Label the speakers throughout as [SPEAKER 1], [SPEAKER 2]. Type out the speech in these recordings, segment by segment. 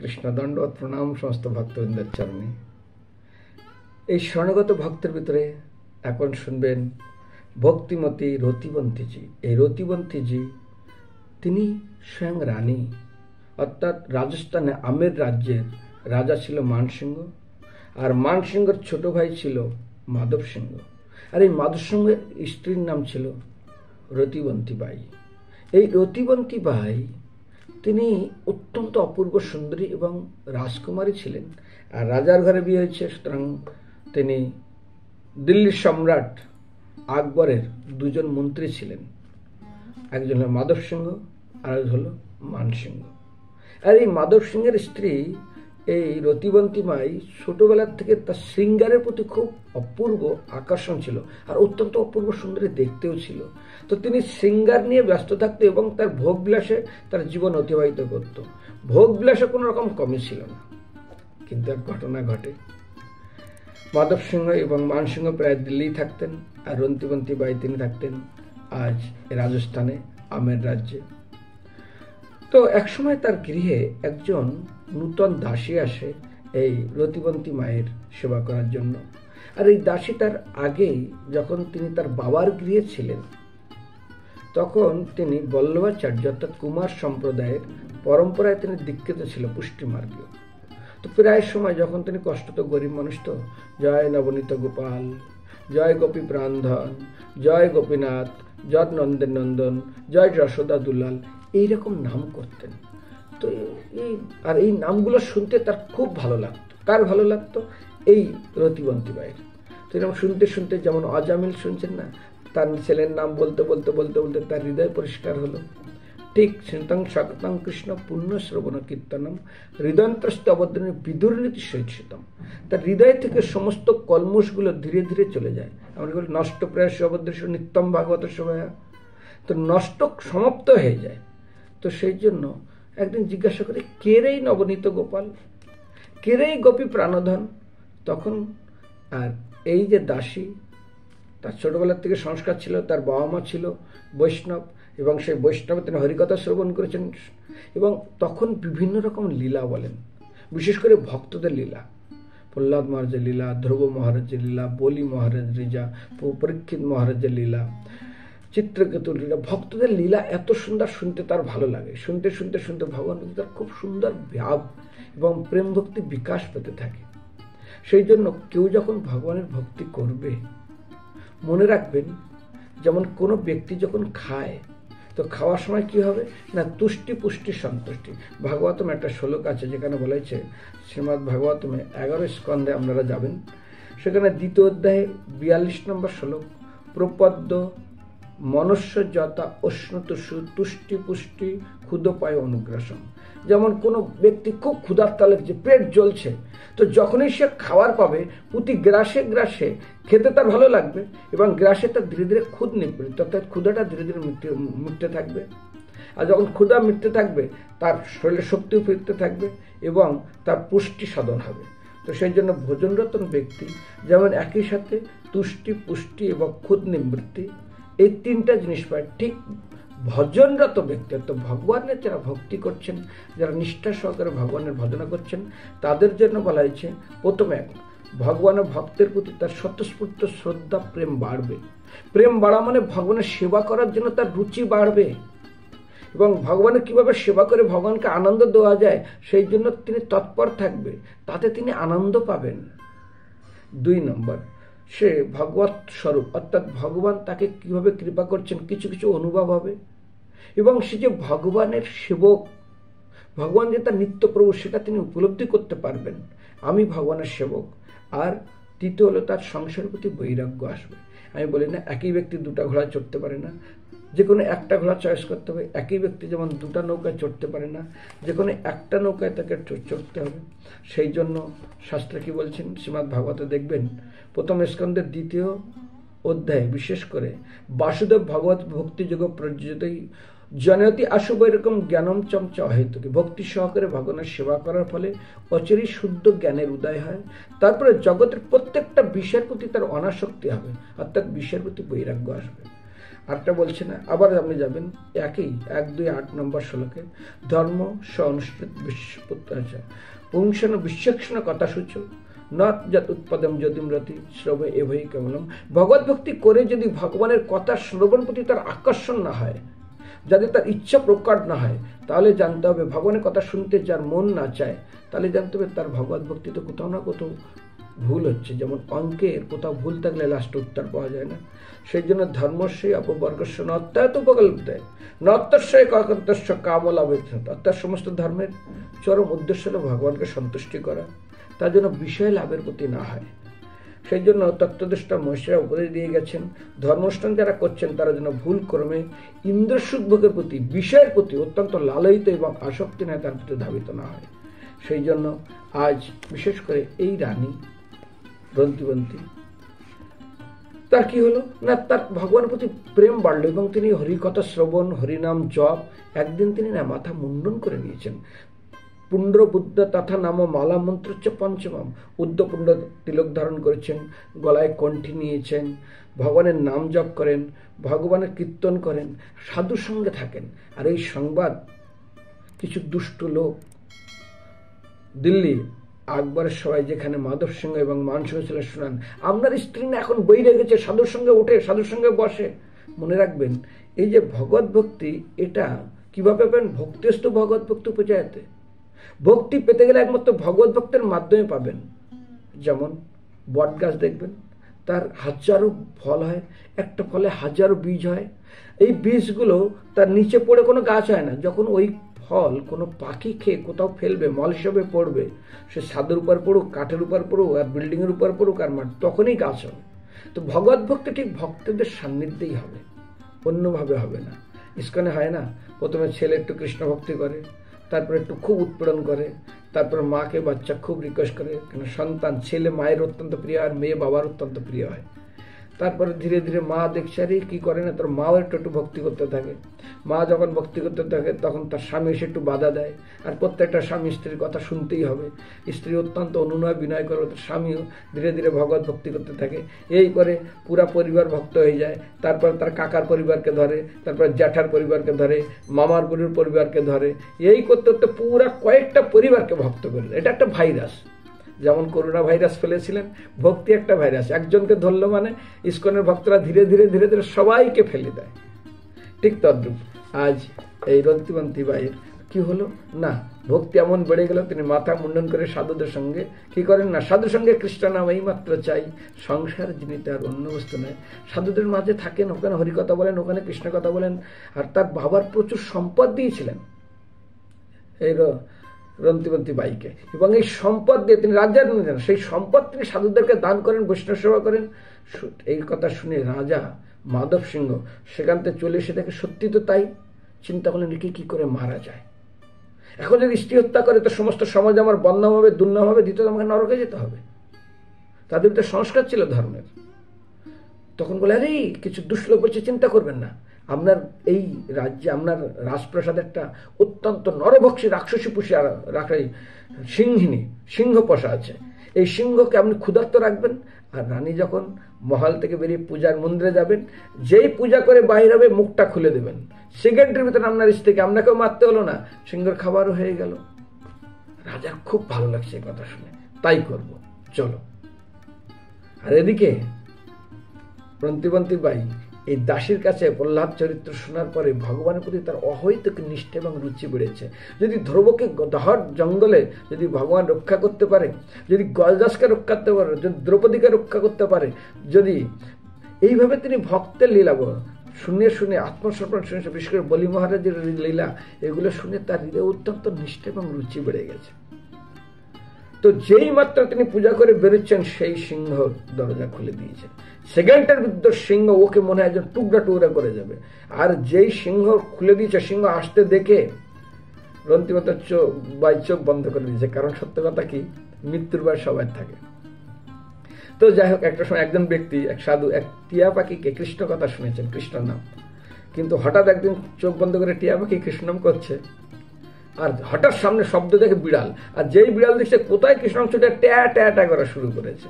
[SPEAKER 1] কৃষ্ণ দণ্ডবত প্রণাম সমস্ত ভক্তবৃন্দের চরণে। এই শরণাগত ভক্তের ভিতরে এখন শুনবেন ভক্তিমতী রতিবন্তীজি। এই রতিবন্তীজি তিনি স্বয়ং রানী, অর্থাৎ রাজস্থানে আমের রাজ্যের রাজা ছিল মানসিংহ, আর মানসিংহের ছোট ভাই ছিল মাধব সিংহ। আর এই মাধব সিংহের স্ত্রীর নাম ছিল রতিবন্তী বাই। এই রতিবন্তী বাই তিনি অত্যন্ত অপূর্ব সুন্দরী এবং রাজকুমারী ছিলেন। আর রাজার ঘরে বিয়ে হয়েছে, সুতরাং তিনি দিল্লির সম্রাট আকবরের দুজন মন্ত্রী ছিলেন, একজন হল মাধব সিংহ আর একজন হল মানসিংহ। আর এই মাধব সিংহের স্ত্রী এই রতিবন্তী মাই ছোটবেলার থেকে তার শৃঙ্গারের প্রতি খুব অপূর্ব আকর্ষণ ছিল, আর অত্যন্ত অপূর্ব সুন্দরী দেখতেও ছিল। তো তিনি শৃঙ্গার নিয়ে ব্যস্ত থাকতো এবং তার ভোগবিলাসে তার জীবন অতিবাহিত করত। ভোগবিলাসে কোনো রকম কমই ছিল না। কিন্তু এক ঘটনা ঘটে, মাধব সিংহ এবং মানসিংহ প্রায় দিল্লি থাকতেন, আর রতিবন্তী বাই তিনি থাকতেন আজ রাজস্থানে আমের রাজ্যে। তো একসময় তার গৃহে একজন নূতন দাসী আসে এই রতিবন্তী মায়ের সেবা করার জন্য। আর এই দাসী তার আগেই যখন তিনি তার বাবার গৃহে ছিলেন, তখন তিনি বল্লভাচার্য অর্থাৎ কুমার সম্প্রদায়ের পরম্পরায় তিনি দীক্ষিত ছিল, পুষ্টিমার্গীয়। তো প্রায় সময় যখন তিনি কষ্ট, তো গরিব মানুষ, তো জয় নবনীত গোপাল, জয় গোপী প্রাণধন, জয় গোপীনাথ, জয় নন্দের নন্দন, জয় যশোদা দুলাল, এইরকম নাম করতেন। তো এই নামগুলো শুনতে তার খুব ভালো লাগতো। কার ভালো লাগতো? এই রতিবন্তী বাইয়ের। তো এরকম শুনতে শুনতে, যেমন অজামিল শুনছেন না, তার ছেলের নাম বলতে বলতে বলতে বলতে তার হৃদয় পরিষ্কার হলো। ঠিক চিন্তং স্বাগতং কৃষ্ণ পুণ্য শ্রবণ কীর্তনম হৃদয়ন্তস্থ অবদ্রণী বিদুর্নীতি সহিতম। তার হৃদয় থেকে সমস্ত কলমুষগুলো ধীরে ধীরে চলে যায়। আমরা বলি নষ্ট প্রায় অবদ্রেশ নিত্যম ভাগবত সভায়া, তো নষ্ট সমাপ্ত হয়ে যায়। তো সেই জন্য একদিন জিজ্ঞাসা করে, কে রে নবনীত গোপাল, কে রে গোপী প্রাণধন? তখন আর এই যে দাসী, তার ছোটবেলার থেকে সংস্কার ছিল, তার বাবা মা ছিল বৈষ্ণব, এবং সেই বৈষ্ণবে তিনি হরিকথা শ্রবণ করেছেন। এবং তখন বিভিন্ন রকম লীলা বলেন, বিশেষ করে ভক্তদের লীলা, প্রহ্লাদ মহারাজের লীলা, ধ্রুব মহারাজের লীলা, বলি মহারাজ লীলা, পরীক্ষিত মহারাজের লীলা, চিত্রকেতুর লীলা, ভক্তদের লীলা এত সুন্দর, শুনতে তার ভালো লাগে। শুনতে শুনতে শুনতে ভগবান তার খুব সুন্দর ভাব এবং প্রেম ভক্তি বিকাশ পেতে থাকে। সেই জন্য কেউ যখন ভগবানের ভক্তি করবে, মনে রাখবেন, যেমন কোনো ব্যক্তি যখন খায়, তো খাওয়ার সময় কি হবে না, তুষ্টি পুষ্টি সন্তুষ্টি। ভাগবতম একটা শ্লোক আছে যেখানে বলা হয়েছে, শ্রীমদ্ ভাগবতমে 11 স্কন্ধে আপনারা যাবেন, সেখানে 2য় অধ্যায়ে 42 নম্বর শ্লোক, প্রপদ্য মনুষ্য যথা উষ্ণতুষু তুষ্টি পুষ্টি ক্ষুদপায় অনুগ্রাসম। যেমন কোনো ব্যক্তি খুব ক্ষুধার্ত লাগছে, পেট জ্বলছে, তো যখনই সে খাবার পাবে, প্রতি গ্রাসে গ্রাসে খেতে তার ভালো লাগবে, এবং গ্রাসে তার ধীরে ধীরে ক্ষুধ নিবে, অর্থাৎ ক্ষুধাটা ধীরে ধীরে মিটতে থাকবে। আর যখন ক্ষুধা মিটতে থাকবে, তার শরীরে শক্তিও ফিরতে থাকবে এবং তার পুষ্টি সাধন হবে। তো সেই জন্য ভোজনরতন ব্যক্তি যেমন একই সাথে তুষ্টি পুষ্টি এবং ক্ষুধ নিবৃত্তি, এই 3টা জিনিস পায়, ঠিক ভজনরত ব্যক্তি, তো ভগবানের যারা ভক্তি করছেন, যারা নিষ্ঠা সহকারে ভগবানের ভজনা করছেন, তাদের জন্য বলা হয়েছে, প্রথমে ভগবানের ভক্তের প্রতি তার স্বতঃস্ফূর্ত শ্রদ্ধা প্রেম বাড়বে। প্রেম বাড়া মানে ভগবানের সেবা করার জন্য তার রুচি বাড়বে, এবং ভগবানের কিভাবে সেবা করে ভগবানকে আনন্দ দেওয়া যায় সেই জন্য তিনি তৎপর থাকবে, তাতে তিনি আনন্দ পাবেন। 2 নম্বর, সে ভগবত স্বরূপ, অর্থাৎ ভগবান তাকে কিভাবে কৃপা করছেন কিছু কিছু অনুভব হবে, এবং সে যে ভগবানের সেবক, ভগবান যে তার নিত্য প্রভু, সেটা তিনি উপলব্ধি করতে পারবেন, আমি ভগবানের সেবক। আর 3য় হলো তার সংসারের প্রতি বৈরাগ্য আসবে। আমি বলি না একই ব্যক্তি 2টা ঘোড়ায় চড়তে পারে না, যে কোনো একটা ঘোড়া চয়েস করতে হবে। একই ব্যক্তি যেমন 2টা নৌকায় চড়তে পারে না, যে কোনো একটা নৌকায় তাকে চড়তে হবে। সেই জন্য শাস্ত্রে কি বলছেন, শ্রীমদ্ ভাগবতে দেখবেন 1ম স্কন্ধের 2য় অধ্যায়ে, বিশেষ করে বাসুদেব ভগবত ভক্তিযোগ প্রযোজয়তি জনয়তি আশুভ এরকম জ্ঞানম চমচ অহেতুকি। ভক্তি সহকারে ভগবানের সেবা করার ফলে অচিরেই শুদ্ধ জ্ঞানের উদয় হয়। তারপরে জগতের প্রত্যেকটা বিষয়ের প্রতি তার অনাসক্তি হবে, অর্থাৎ বিষয়ের প্রতি বৈরাগ্য আসবে। আরটা বলছে না, আবার আপনি যাবেন একই 1-2-8 নম্বর শ্লোকে, ধর্ম স অনুষ্ঠিত পুংসন বিশ্বক্ষণ কথাসূচ নট যত উৎপাদম যদিমরতি শ্রবে এভই কেবলম। ভগবত ভক্তি করে যদি ভগবানের কথা শ্রবণ প্রতি তার আকর্ষণ না হয়, যাতে তার ইচ্ছা প্রকট না হয়, তাহলে জানতে হবে ভগবানের কথা শুনতে যার মন না চায়, তাহলে জানতে হবে তার ভগবত ভক্তি তো কোথাও না কোথাও ভুল হচ্ছে। যেমন অঙ্কের কোথাও ভুল থাকলে লাস্টে উত্তর পাওয়া যায় না। সেই জন্য ধর্মস্যই অপবর্গস্য নত্যায়ত উপকল্প নত্যস্যই কর্তস্য কামলাভ, অর্থাৎ সমস্ত ধর্মের চরম উদ্দেশ্য হল ভগবানকে সন্তুষ্টি করা, তার জন্য বিষয় লাভের প্রতি না হয়। সেই জন্য তত্ত্বদ্রষ্টা মহেশ্বরা উপদেশ দিয়ে গেছেন, ধর্মানুষ্ঠান যারা করছেন তারা যেন ভুল ক্রমে ইন্দ্রসুখ ভোগের প্রতি, বিষয়ের প্রতি অত্যন্ত লালয়িত এবং আসক্তি নয় তার প্রতি ধাবিত না হয়। সেই জন্য আজ বিশেষ করে এই রানী রন্তিবন্তী, তার কি হলো না, তার ভগবানের প্রতি প্রেম বাড়লো এবং তিনি হরিকথা শ্রবণ, হরিনাম জপ, একদিন তিনি না মাথা মুন্ডন করে নিয়েছেন। পুণ্ড বুদ্ধ তথা নাম মালা মন্ত্র হচ্ছে পঞ্চমম, উদ্ধপুণ্ড তিলক ধারণ করেছেন, গলায় কণ্ঠি নিয়েছেন, ভগবানের নাম জপ করেন, ভগবানের কীর্তন করেন, সাধুর সঙ্গে থাকেন। আর এই সংবাদ কিছু দুষ্ট লোক দিল্লি আকবরের সবাই যেখানে মাধব সিংহ এবং মান সিংহ ছিলেন শোনান, আপনার স্ত্রী না এখন বই রেখেছে, সাধুর সঙ্গে ওঠে, সাধুর সঙ্গে বসে। মনে রাখবেন এই যে ভগবত ভক্তি, এটা কিভাবে পাবেন? ভক্তিস্থ ভগবত ভক্তি উপজায়তে। ভক্তি পেতে গেলে একমাত্র ভগবত ভক্তের মাধ্যমে পাবেন। যেমন বট গাছ দেখবেন, তার হাজারো ফল হয়, একটা ফলে হাজারো বীজ হয়। এই বীজগুলো তার নিচে পড়ে কোনো গাছ হয় না। যখন ওই ফল কোনো পাখি খেয়ে কোথাও ফেলবে, মল হিসাবে পড়বে, সে ছাদের উপর পড়ুক, কাঠের উপর পড়ুক, আর বিল্ডিংয়ের উপর পড়ুক, আর মাঠ, তখনই গাছ হবে। তো ভগবত ভক্তি ঠিক ভক্তদের সান্নিধ্যেই হবে, অন্যভাবে হবে না। ইস্কনে হয় না, প্রথমে ছেলে একটু কৃষ্ণ ভক্তি করে, তারপরে একটু খুব উৎপীড়ন করে, তারপর মাকে বাচ্চা খুব রিকোয়েস্ট করে, কেন সন্তান, ছেলে মায়ের অত্যন্ত প্রিয় আর মেয়ে বাবার অত্যন্ত প্রিয় হয়। তারপরে ধীরে ধীরে মা দেখছে আরে কি করে না, তোর মাও একটু ভক্তি করতে থাকে। মা যখন ভক্তি করতে থাকে তখন তার স্বামী এসে একটু বাধা দেয়, আর প্রত্যেকটা স্বামী স্ত্রীর কথা শুনতেই হবে। স্ত্রী অত্যন্ত অনুনয় বিনয় করে, স্বামীও ধীরে ধীরে ভগবত ভক্তি করতে থাকে। এই করে পুরা পরিবার ভক্ত হয়ে যায়। তারপর তার কাকার পরিবারকে ধরে, তারপর জ্যাঠার পরিবারকে ধরে, মামার বুড়ির পরিবারকে ধরে, এই করতে করতে পুরা কয়েকটা পরিবারকে ভক্ত করে। এটা একটা ভাইরাস। যেমন করোনা ভাইরাস ফেলেছিলেন, ভক্তি একটা ভাইরাস, একজনকে ধরলো মানে ইস্কনের ভক্তরা ধীরে ধীরে ধীরে ধীরে সবাইকে ফেলে দেয়। ঠিক তদ্রূপ আজ এই রন্তিবন্তী বাইয়ের কি হলো না, ভক্তি এমন বেড়ে গেল, তিনি মাথা মুন্ডন করে সাধুদের সঙ্গে কি করেন না, সাধুর সঙ্গে কৃষ্ণ নাম এই মাত্র চাই, সংসার যিনি তার অন্য বস্তু নয়। সাধুদের মাঝে থাকেন, ওখানে হরিকথা বলেন, ওখানে কৃষ্ণ কথা বলেন। আর তার বাবার প্রচুর সম্পদ দিয়েছিলেন এই রন্তিবন্তী বাইকে, এবং এই সম্পদ দিয়ে তিনি রাজা নেন, সেই সম্পদ তিনি সাধুদেরকে দান করেন, বৈষ্ণব সেবা করেন। এই কথা শুনে রাজা মাধব সিংহ সেখান থেকে চলে এসে দেখে সত্যি তো তাই। চিন্তা করলেন একে কি করে মারা যায়। এখন যদি স্ত্রী হত্যা করে তো সমস্ত সমাজ আমার বদনাম হবে, দুর্নাম হবে, দ্বিতীয় আমাকে নরকে যেতে হবে। তাদের তো সংস্কার ছিল ধর্মের। তখন বলে আরে কিছু দুষ্লোক বলছে চিন্তা করবেন না, আপনার এই রাজ্যে আপনার রাজপ্রাসাদে একটা অত্যন্ত নরভক্ষী রাক্ষসী পুষে রাখাই সিংহিনী, সিংহ পোষা আছে। এই সিংহকে আপনি ক্ষুধার্ত রাখবেন, আর রানী যখন মহল থেকে বেরিয়ে পূজার মন্দিরে যাবেন, যেই পূজা করে বাইরে হবে মুখটা খুলে দেবেন, সেকেন্ডের ভিতরে আপনার স্ত্রীকে, আপনাকেও মারতে হলো না, সিংহের খাবারও হয়ে গেল। রাজার খুব ভালো লাগছে এই কথা শুনে, তাই করব, চলো। আর এদিকে রন্তিবন্তী বাই এই দাসীর কাছে প্রহ্লাদ চরিত্র শোনার পরে ভগবানের প্রতি তার অহৈতুক নিষ্ঠা এবং রুচি বেড়েছে। যদি ধ্রুবকে দহর জঙ্গলে যদি ভগবান রক্ষা করতে পারে, যদি গজদাসকে রক্ষা করতে পারে, যদি দ্রৌপদীকে রক্ষা করতে পারে, যদি এইভাবে তিনি ভক্তের লীলা শুনে শুনে আত্মসমর্পণ শুনে, বিশেষ করে বলি মহারাজের লীলা, এগুলো শুনে তার হৃদয়ে অত্যন্ত নিষ্ঠা এবং রুচি বেড়ে গেছে। তো যেই মাত্র তিনি পূজা করে বেরোচ্ছেন, সেই সিংহ দরজা খুলে দিয়েছেন। সেকেন্ডের ভিতর সিংহ ওকে মনে হয় একজন টুকরা টুকরা করে যাবে। আর যেই সিংহ খুলে দিয়েছে, সিংহ আসতে দেখে রন্তিবন্তী চোখ বন্ধ করে দিয়েছে। কারণ সত্য কথা কি, মৃত্যুর ভয় সবাই থাকে। তো যাই হোক, একটা সময় একজন ব্যক্তি, এক সাধু, এক টিয়া পাখিকে কৃষ্ণ কথা শুনেছেন, কৃষ্ণ নাম, কিন্তু হঠাৎ একদিন চোখ বন্ধ করে টিয়া পাখি কৃষ্ণ নাম করছে, আর হঠাৎ সামনে শব্দ দেখে বিড়াল, আর যেই বিড়াল দেখছে কোথায় কৃষ্ণ ছুটে ট্যা ট্যা ট্যা করা শুরু করেছে।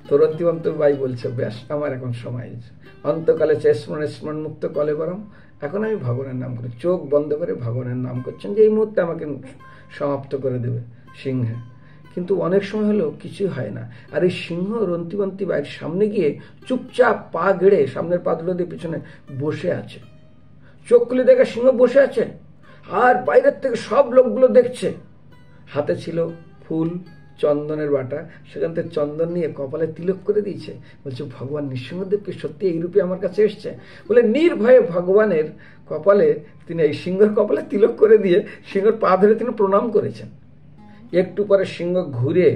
[SPEAKER 1] তো রতিবন্ত বাই বলছে, ব্যাস আমার এখন সময় হয়েছে, অন্তকালে চে স্মরণ স্মরণ মুক্ত কলে বরম, এখন আমি ভগবানের নাম করি। চোখ বন্ধ করে ভগবানের নাম করছেন যে এই মুহূর্তে আমাকে সমাপ্ত করে দেবে সিংহে। কিন্তু অনেক সময় হলেও কিছুই হয় না। আর এই সিংহ রন্তিবন্তী বাইয়ের সামনে গিয়ে চুপচাপ পা গেড়ে, সামনের পা দুটো দিয়ে পিছনে বসে আছে। চোখ খুলে দেখে সিংহ বসে আছে, আর বাইরের থেকে সব লোকগুলো দেখছে। হাতে ছিল ফুল, চন্দনের বাটা, সেখান থেকে চন্দন নিয়ে কপালে তিলক করে দিয়েছে। বলছে ভগবান নৃসিংহদেবকে সত্যি এই রূপে আমার কাছে এসছে বলে নির্ভয়ে ভগবানের কপালে, তিনি এই সিংহের কপালে তিলক করে দিয়ে সিংহের পা ধরে তিনি প্রণাম করেছেন। একটু পরে সিংহ ঘুরে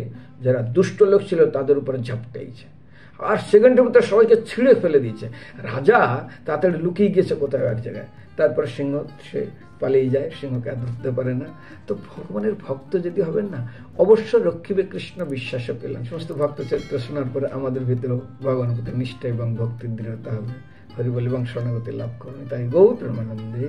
[SPEAKER 1] যারা দুষ্ট লোক ছিল তাদের উপরে ঝাপটাইছে, আর সেকেন্ডের মধ্যে সবাইকে ছিঁড়ে ফেলে দিয়েছে। রাজা তাড়াতাড়ি লুকিয়ে গিয়েছে কোথাও এক জায়গায়। তারপরে সিংহ সে পালিয়ে যায়, সিংহকে আর ধরতে পারে না। তো ভগবানের ভক্ত যদি হবেন না, অবশ্য রক্ষিবে কৃষ্ণ বিশ্বাসও পেলেন। সমস্ত ভক্ত চরিত্র শোনার পরে আমাদের ভিতরেও ভগবানের প্রতি নিষ্ঠা এবং ভক্তির দৃঢ়তা হবে। হরিবল এবং শরণাগতি লাভ করবেন। তাই গৌর প্রেমানন্দে।